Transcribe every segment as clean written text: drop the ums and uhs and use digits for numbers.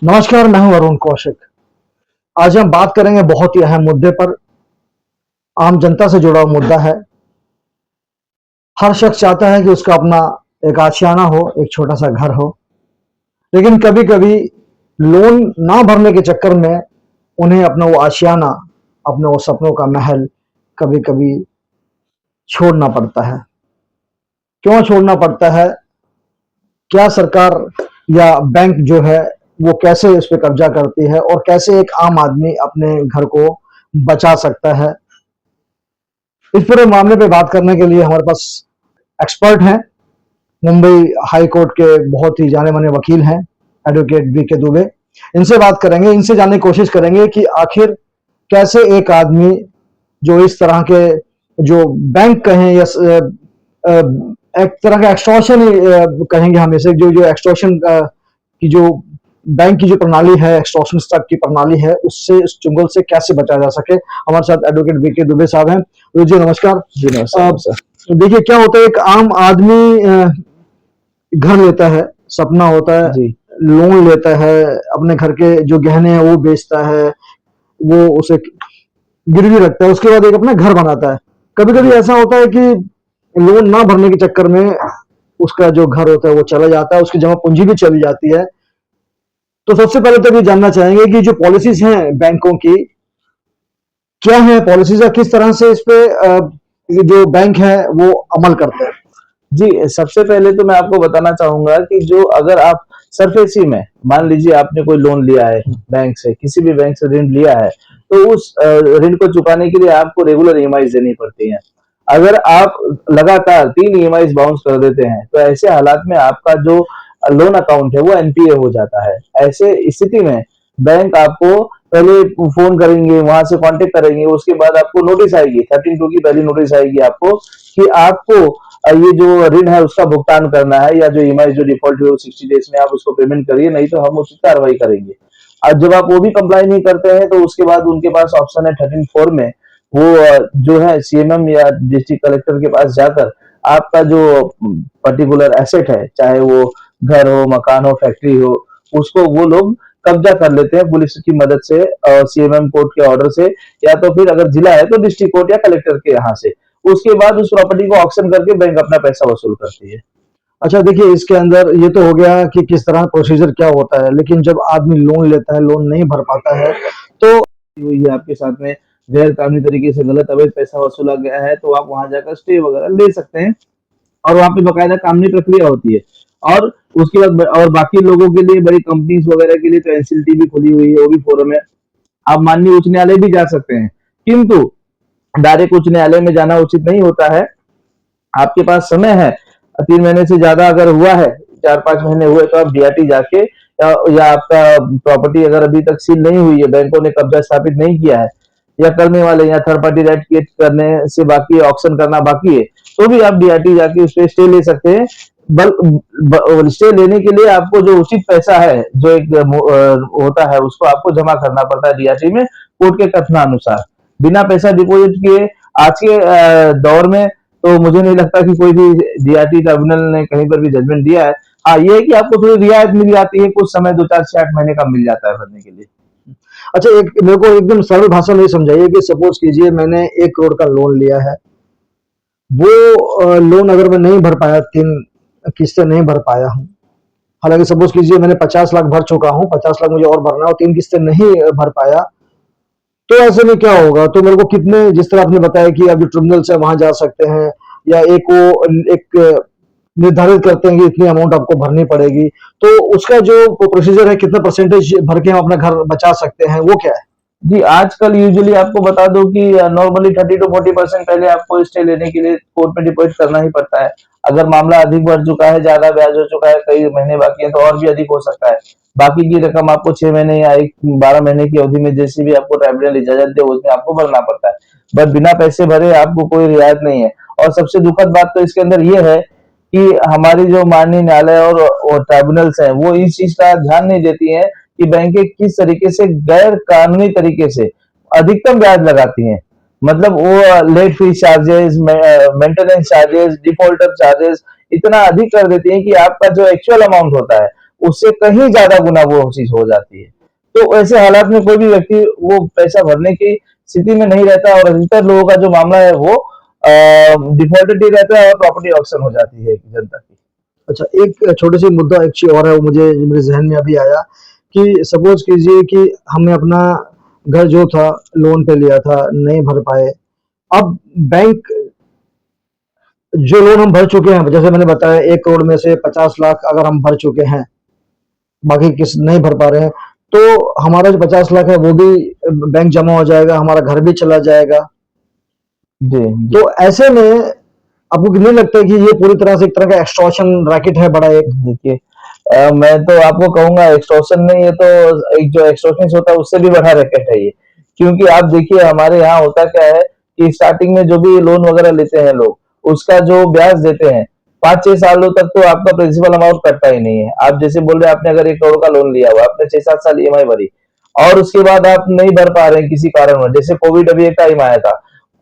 नमस्कार, मैं हूं अरुण कौशिक। आज हम बात करेंगे बहुत ही अहम मुद्दे पर। आम जनता से जुड़ा हुआ मुद्दा है। हर शख्स चाहता है कि उसका अपना एक आशियाना हो, एक छोटा सा घर हो, लेकिन कभी कभी लोन ना भरने के चक्कर में उन्हें अपना वो आशियाना, अपने वो सपनों का महल कभी कभी छोड़ना पड़ता है। क्यों छोड़ना पड़ता है? क्या सरकार या बैंक जो है वो कैसे इस पे कब्जा करती है और कैसे एक आम आदमी अपने घर को बचा सकता है? इस पूरे मामले पे बात करने के लिए हमारे पास एक्सपर्ट हैं। मुंबई हाई कोर्ट के बहुत ही जाने माने वकील हैं, एडवोकेट बी के दुबे। इनसे बात करेंगे, इनसे जानने की कोशिश करेंगे कि आखिर कैसे एक आदमी जो इस तरह के जो बैंक कहें या एक तरह का एक्सटॉर्शन ही कहेंगे हम इसे, जो जो एक्सटॉर्शन की जो बैंक की जो प्रणाली है, एक्सटॉर्शन तक की प्रणाली है, उससे इस चुंगल से कैसे बचा जा सके। हमारे साथ एडवोकेट बी के दुबे साहब हैं। जी नमस्कार। जी नमस्कार सर। देखिए क्या होता है, एक आम आदमी घर लेता है, सपना होता है, जी लोन लेता है, अपने घर के जो गहने हैं वो बेचता है, वो उसे गिरवी रखता है, उसके बाद एक अपना घर बनाता है। कभी कभी जी ऐसा होता है कि लोन ना भरने के चक्कर में उसका जो घर होता है वो चला जाता है, उसकी जमा पूंजी भी चली जाती है। तो सबसे पहले तो ये जानना चाहेंगे कि जो पॉलिसीज हैं बैंकों की, क्या है पॉलिसीज, किस तरह से इस पे ये जो बैंक है वो अमल करते हैं? जी, सबसे पहले तो मैं आपको बताना चाहूंगा कि जो अगर आप सरफेसी में मान लीजिए आपने कोई लोन लिया है बैंक से, किसी भी बैंक से ऋण लिया है, तो उस ऋण को चुकाने के लिए आपको रेगुलर ईएमआई देनी पड़ती है। अगर आप लगातार 3 ईएमआई बाउंस कर देते हैं, तो ऐसे हालात में आपका जो लोन अकाउंट है वो एनपीए हो जाता है। ऐसे स्थिति में बैंक आपको पहले फोन करेंगे, वहां से कांटेक्ट करेंगे, उसके बाद आपको नोटिस आएगी, 13(2) की पहली नोटिस आएगी आपको कि आपको ये जो ऋण है उसका भुगतान करना है, या जो ईएमआई जो डिफॉल्ट हुई 60 डेज में आप उसको पेमेंट करिए, नहीं तो हम उचित कार्रवाई करेंगे। अब जब आप वो भी कंप्लाई नहीं करते हैं, तो उसके बाद उनके पास ऑप्शन है 13(4) में, वो जो है सीएमएम या डिस्ट्रिक्ट कलेक्टर के पास जाकर आपका जो पर्टिकुलर एसेट है, चाहे वो घर हो, मकान हो, फैक्ट्री हो, उसको वो लोग कब्जा कर लेते हैं पुलिस की मदद से, सीएमएम कोर्ट के ऑर्डर से, या तो फिर अगर जिला है तो डिस्ट्रिक्ट कोर्ट या कलेक्टर के यहाँ से। उसके बाद उस प्रॉपर्टी को ऑक्शन करके बैंक अपना पैसा वसूल करती है। अच्छा देखिए, इसके अंदर ये तो हो गया कि किस तरह प्रोसीजर क्या होता है, लेकिन जब आदमी लोन लेता है, लोन नहीं भर पाता है, तो हुई है आपके साथ में, गैर कानूनी तरीके से गलत अवैध पैसा वसूला गया है, तो आप वहां जाकर स्टे वगैरह ले सकते हैं, और वहां पे बकायदा कानूनी प्रक्रिया होती है। और उसके बाद और बाकी लोगों के लिए, बड़ी कंपनीज वगैरह के लिए तो एनसीएलटी भी खुली हुई है, वो भी फोरम है। आप माननीय उच्च न्यायालय भी जा सकते हैं, किंतु डायरेक्ट उच्च न्यायालय में जाना उचित नहीं होता है। आपके पास समय है, 3 महीने से ज्यादा अगर हुआ है, 4-5 महीने हुए, तो आप डीआरटी जाके, या आपका प्रॉपर्टी अगर अभी तक सील नहीं हुई है, बैंकों ने कब्जा स्थापित नहीं किया है, या करने वाले, या थर्ड पार्टी राइट क्रिएट करने से बाकी है, ऑक्शन करना बाकी है, तो भी आप डीआरटी जाके उस पर स्टे ले सकते हैं। स्टे लेने के लिए आपको जो उचित पैसा है, जो एक होता है, उसको आपको जमा करना पड़ता है डीआरटी में, कोर्ट के कथनानुसार। बिना पैसा डिपॉजिट किए आज के दौर में तो मुझे नहीं लगता कि कोई भी डीआरटी ट्राइब्यूनल ने कहीं पर भी जजमेंट दिया है। हाँ, ये है कि आपको थोड़ी रियायत मिल जाती है, कुछ समय 2, 4, 6, 8 महीने का मिल जाता है भरने के लिए। अच्छा एक मेरे को एकदम सरल भाषा में समझाइए कि सपोज कीजिए मैंने 1 करोड़ का लोन लिया है, वो लोन अगर मैं नहीं भर पाया, 3 किस्तें नहीं भर पाया हूँ, हालांकि सपोज कीजिए मैंने 50 लाख भर चुका हूँ, 50 लाख मुझे और भरना है और 3 किस्तें नहीं भर पाया, तो ऐसे में क्या होगा? तो मेरे को कितने, जिस तरह आपने बताया कि आप जो ट्रिब्यूनल है वहां जा सकते हैं, या एक वो एक निर्धारित करते हैं कि इतनी अमाउंट आपको भरनी पड़ेगी, तो उसका जो प्रोसीजर है, कितना परसेंटेज भर के हम अपना घर बचा सकते हैं, वो क्या है? जी, आजकल यूजुअली आपको बता दूं कि नॉर्मली 30 to 40% पहले आपको स्टे लेने के लिए कोर्ट में डिपॉजिट करना ही पड़ता है। अगर मामला अधिक बढ़ चुका है, ज्यादा ब्याज हो चुका है, कई महीने बाकी है, तो और भी अधिक हो सकता है। बाकी की रकम आपको 6 महीने या 12 महीने की अवधि में जैसी भी आपको ट्राइब्यूनल इजाजत दे, उसमें आपको भरना पड़ता है। बट बिना पैसे भरे आपको कोई रियायत नहीं है। और सबसे दुखद बात तो इसके अंदर ये है कि हमारी जो माननीय न्यायालय और ट्राइब्यूनल्स हैं, वो इस चीज का ध्यान नहीं देती हैं कि बैंकें किस तरीके से गैर कानूनी तरीके से अधिकतम ब्याज लगाती हैं। मतलब वो late fees charges, maintenance charges, defaulter charges इतना अधिक कर देती हैं कि आपका जो एक्चुअल अमाउंट होता है उससे कहीं ज्यादा गुना वो चीज हो जाती है। तो ऐसे हालात में कोई भी व्यक्ति वो पैसा भरने की स्थिति में नहीं रहता और अधिकतर लोगों का जो मामला है वो डिफॉल्टेड ही रहता है और प्रॉपर्टी ऑक्शन हो जाती है जनता की। अच्छा, एक छोटी सी मुद्दा एक चीज और है, वो मुझे मेरे जहन में अभी आया कि सपोज कीजिए कि हमने अपना घर जो था लोन पे लिया था, नहीं भर पाए। अब बैंक जो लोन हम भर चुके हैं, जैसे मैंने बताया 1 करोड़ में से 50 लाख अगर हम भर चुके हैं, बाकी किस नहीं भर पा रहे हैं, तो हमारा जो 50 लाख है वो भी बैंक जमा हो जाएगा, हमारा घर भी चला जाएगा। जी जी। तो ऐसे में आपको नहीं लगता है कि ये पूरी तरह से एक तरह का एक्सटॉर्शन रैकेट है बड़ा एक? देखिए, मैं तो आपको कहूंगा एक्सटॉर्शन नहीं, ये तो एक जो एक्सटॉर्शनिस्ट होता है उससे भी बड़ा रैकेट है ये। क्योंकि आप देखिए हमारे यहाँ होता क्या है कि स्टार्टिंग में जो भी लोन वगैरह लेते हैं लोग, उसका जो ब्याज देते हैं 5-6 सालों तक तो आपका प्रिंसिपल अमाउंट कटता ही नहीं है। आप जैसे बोल रहे हैं आपने अगर 1 करोड़ का लोन लिया हुआ, आपने 6-7 साल ईएमआई भरी और उसके बाद आप नहीं भर पा रहे हैं किसी कारण, जैसे कोविड अभी एक टाइम आया था,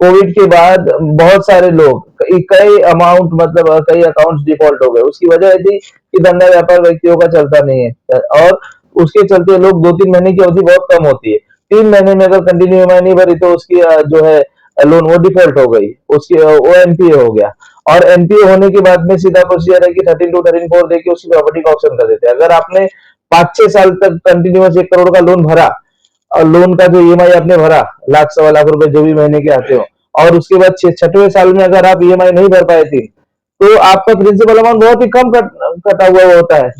कोविड के बाद बहुत सारे लोग कई अमाउंट मतलब कई अकाउंट्स डिफॉल्ट हो गए। उसकी वजह ये थी कि धंधा व्यापार व्यक्तियों का चलता नहीं है और उसके चलते लोग 2-3 महीने की अवधि बहुत कम होती है, 3 महीने में अगर कंटिन्यू ईएमआई नहीं भरी तो उसकी जो है लोन वो डिफॉल्ट हो गई, उसकी वो एनपीए हो गया। और एनपीए होने के बाद में सीधा प्रोसीजर है कि 13(2) 13(4) देके उसकी प्रॉपर्टी का ऑक्शन कर देते हैं। अगर आपने 5-6 साल तक कंटिन्यूअस 1 करोड़ का लोन भरा और लोन का जो ईएमआई आपने भरा, लाख सवा लाख रुपए जो भी महीने के आते हो, और उसके बाद 6वें साल में अगर आप ईएमआई नहीं भर पाए थे, तो आपका प्रिंसिपल अमाउंट बहुत ही कम कटा हुआ होता है,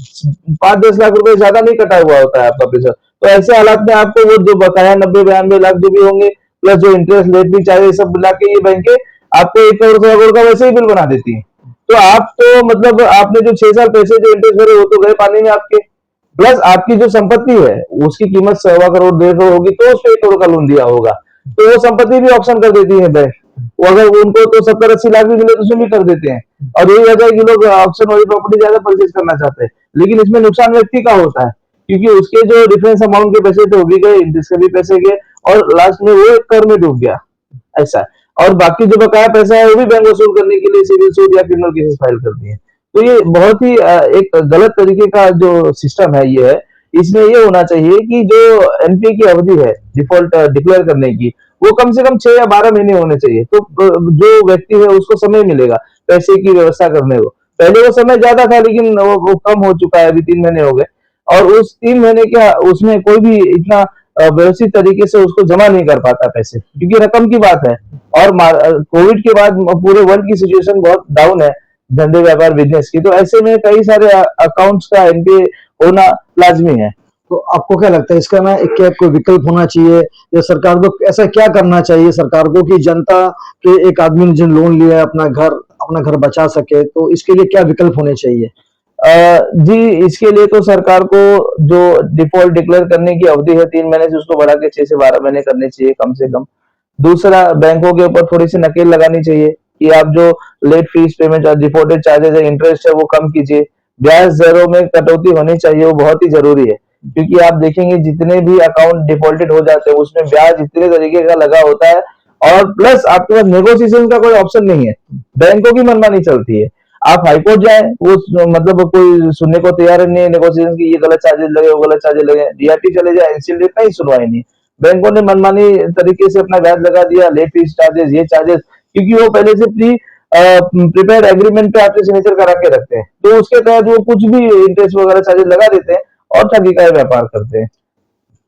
5-10 लाख रुपए ज्यादा नहीं कटा हुआ होता है आपका प्रिंसिपल। तो ऐसे हालात में आपको वो जो बकाया 90-92 लाख जो भी होंगे प्लस जो इंटरेस्ट लेट भी चाहे सब मिला के ये बैंकें आपको 1 करोड़ का वैसे ही बिल बना देती है। तो आप तो मतलब आपने जो 6 साल पैसे जो इंटरेस्ट भरे वो तो गए पानी में आपके, प्लस आपकी जो संपत्ति है उसकी कीमत 1.25 करोड़ 1.5 करोड़ होगी, तो उस पर 1 करोड़ का लोन दिया होगा, तो वो संपत्ति भी ऑप्शन कर देती है बैंक। वो अगर उनको तो 70-80 लाख भी मिले तो उसमें भी कर देते हैं। और यही वजह है कि लोग ऑप्शन वाली प्रॉपर्टी ज्यादा परचेज करना चाहते हैं। लेकिन इसमें नुकसान व्यक्ति का होता है क्योंकि उसके जो डिफरेंस अमाउंट के पैसे थे वो भी गए, इंटरेस्ट के भी पैसे गए और लास्ट में वो एक कर में डूब गया, ऐसा है। और बाकी जो बकाया पैसा है वो भी बैंक वसूल करने के लिए सिविल सूट या क्रिमिनल केसेस फाइल करती है। तो ये बहुत ही एक गलत तरीके का जो सिस्टम है ये है। इसमें ये होना चाहिए कि जो एनपीए की अवधि है डिफॉल्ट डिक्लेयर करने की, वो कम से कम 6 या 12 महीने होने चाहिए, तो जो व्यक्ति है उसको समय मिलेगा पैसे की व्यवस्था करने को। पहले वो समय ज्यादा था लेकिन वो कम हो चुका है, अभी 3 महीने हो गए और उस 3 महीने का उसमें कोई भी इतना व्यवस्थित तरीके से उसको जमा नहीं कर पाता पैसे, क्योंकि रकम की बात है। और कोविड के बाद पूरे वर्ल्ड की सिचुएशन बहुत डाउन है धंधे व्यापार बिजनेस की, तो ऐसे में कई सारे अकाउंट्स का एनपीए होना लाजमी है। तो आपको क्या लगता है इसका ना एक क्या कोई विकल्प होना चाहिए, या सरकार को ऐसा क्या करना चाहिए सरकार को कि जनता के एक आदमी ने जो लोन लिया है अपना घर बचा सके, तो इसके लिए क्या विकल्प होने चाहिए? जी, इसके लिए तो सरकार को जो डिफॉल्ट डिक्लेयर करने की अवधि है 3 महीने से उसको बढ़ा के 6 से 12 महीने करनी चाहिए कम से कम। दूसरा, बैंकों के ऊपर थोड़ी सी नकेल लगानी चाहिए कि आप जो लेट फीस पेमेंट और डिफॉल्टेड चार्जेस है, इंटरेस्ट है, वो कम कीजिए। ब्याज दरों में कटौती होनी चाहिए, वो बहुत ही जरूरी है क्योंकि आप देखेंगे जितने भी अकाउंट डिफॉल्टेड हो जाते हैं उसमें ब्याज इतने तरीके का लगा होता है और प्लस आपके पास नेगोशिएशन का कोई ऑप्शन नहीं है, बैंकों की मनमानी चलती है। आप हाईकोर्ट जाए वो मतलब कोई सुनने को तैयार नहीं है नेगोशिएशन की, ये गलत चार्जेस लगे वो गलत चार्जेस लगे, डीआरटी चले जाए इंस्टीट्यूट कहीं सुनवाई नहीं। बैंकों ने मनमानी तरीके से अपना ब्याज लगा दिया, लेट फीस चार्जेस ये चार्जेस, क्योंकि वो पहले से प्रीपेड एग्रीमेंट पे आपके सिग्नेचर करा के रखते हैं, तो उसके तहत वो कुछ भी इंटरेस्ट वगैरह चार्जेस लगा देते हैं और ठगी का व्यापार करते हैं।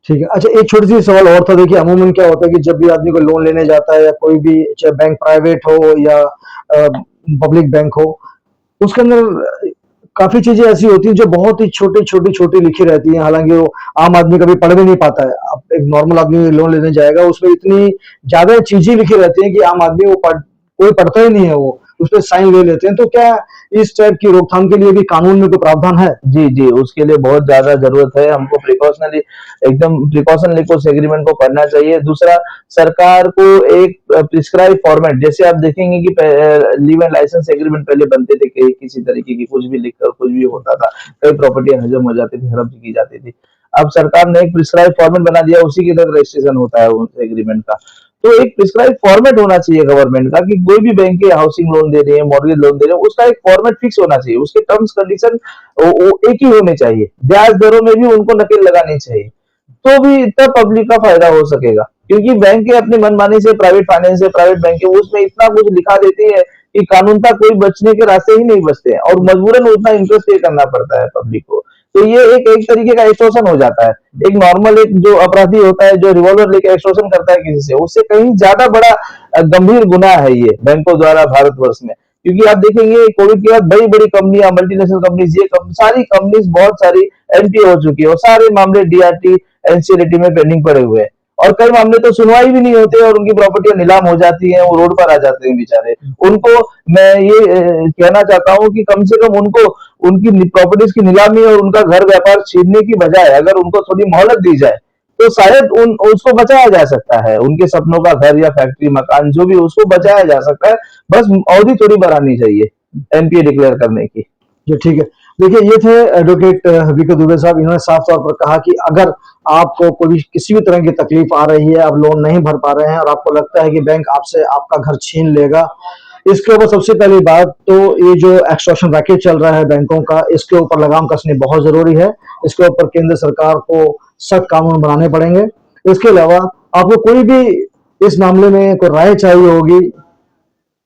ठीक है। अच्छा, एक छोटी सी सवाल और था। देखिए अमूमन क्या होता है कि जब भी आदमी को लोन लेने जाता है, या कोई भी चाहे बैंक प्राइवेट हो या पब्लिक बैंक हो, उसके अंदर काफी चीजें ऐसी होती हैं जो बहुत ही छोटी छोटी छोटी लिखी रहती हैं, हालांकि वो आम आदमी कभी पढ़ भी नहीं पाता है। अब एक नॉर्मल आदमी लोन लेने जाएगा, उसमें इतनी ज्यादा चीजें लिखी रहती हैं कि आम आदमी कोई पढ़ता ही नहीं है, वो उस पर साइन ले लेते हैं। तो क्या इस टाइप की रोकथाम के लिए भी कानून में कोई प्रावधान है? जी जी, उसके लिए बहुत ज्यादा जरूरत है, हमको प्रिकॉशनरी एकदम प्रिकॉशन लेकर उस एग्रीमेंट को करना चाहिए। दूसरा, सरकार को एक प्रिस्क्राइब फॉर्मेट, जैसे आप देखेंगे कि लीव एंड लाइसेंस एग्रीमेंट पहले बनते थे कि किसी तरीके की कुछ भी लिखकर कुछ भी होता था, कई प्रॉपर्टी हजम हो जाती थी, हड़प की जाती थी। अब सरकार ने एक प्रिस्क्राइब फॉर्मेट बना दिया, उसी के तहत रजिस्ट्रेशन होता है उस एग्रीमेंट का। तो एक प्रिस्क्राइब फॉर्मेट होना चाहिए गवर्नमेंट का कि कोई भी बैंक के हाउसिंग लोन दे रही है, मॉर्गेज लोन दे रहे हैं, उसका एक फॉर्मेट फिक्स होना चाहिए, उसके टर्म्स कंडीशन एक ही होने चाहिए, ब्याज दरों में भी उनको नकेल लगानी चाहिए, तो भी तब पब्लिक का फायदा हो सकेगा। क्योंकि बैंक के अपनी मनमानी से प्राइवेट फाइनेंस है, प्राइवेट बैंक है, उसमें इतना कुछ लिखा देती है कि कानूनता कोई बचने के रास्ते ही नहीं बचते हैं और मजबूरन उतना इंटरेस्ट पे करना पड़ता है पब्लिक को। तो ये एक तरीके का एक्सटॉर्शन हो जाता है। एक नॉर्मल एक जो अपराधी होता है जो रिवॉल्वर लेके एक्सटॉर्शन करता है किसी से, उससे कहीं ज्यादा बड़ा गंभीर गुनाह है ये बैंकों द्वारा भारतवर्ष में। क्योंकि आप देखेंगे कोविड के बाद बड़ी बड़ी कंपनियां, मल्टीनेशनल कंपनीज, ये सारी कंपनीज बहुत सारी एनपीए हो चुकी है और सारे मामले डीआरटी एनसीएलटी में पेंडिंग पड़े हुए हैं और कई मामले तो सुनवाई भी नहीं होते और उनकी प्रॉपर्टियां नीलाम हो जाती हैं, वो रोड पर आ जाते हैं बेचारे। उनको मैं ये कहना चाहता हूं कि कम से कम उनको उनकी प्रॉपर्टीज की नीलामी और उनका घर व्यापार छीनने की बजाय अगर उनको थोड़ी मोहलत दी जाए तो शायद उसको बचाया जा सकता है, उनके सपनों का घर या फैक्ट्री मकान जो भी उसको बचाया जा सकता है। बस अवधि थोड़ी बढ़ानी चाहिए एनपीए डिक्लेयर करने की। जी ठीक है। देखिए ये थे एडवोकेट वीके दुबे साहब। इन्होंने साफ तौर पर कहा कि अगर आपको कोई किसी भी तरह की तकलीफ आ रही है, आप लोन नहीं भर पा रहे हैं और आपको लगता है कि बैंक आपसे आपका घर छीन लेगा, इसके ऊपर सबसे पहली बात तो ये जो एक्सटॉर्शन रैकेट चल रहा है बैंकों का, इसके ऊपर लगाम कसनी बहुत जरूरी है। इसके ऊपर केंद्र सरकार को सख्त कानून बनाने पड़ेंगे। इसके अलावा आपको कोई भी इस मामले में कोई राय चाहिए होगी,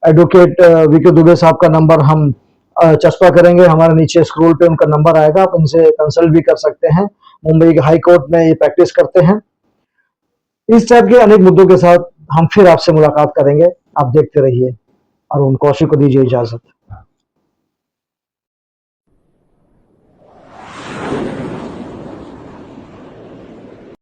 एडवोकेट वीके दुबे साहब का नंबर हम चस्पा करेंगे, हमारे नीचे स्क्रोल पे उनका नंबर आएगा, आप उनसे कंसल्ट भी कर सकते हैं। मुंबई के हाई कोर्ट में ये प्रैक्टिस करते हैं। इस टाइप के अनेक मुद्दों के साथ हम फिर आपसे मुलाकात करेंगे। आप देखते रहिए। अरुण कौशिक को दीजिए इजाजत।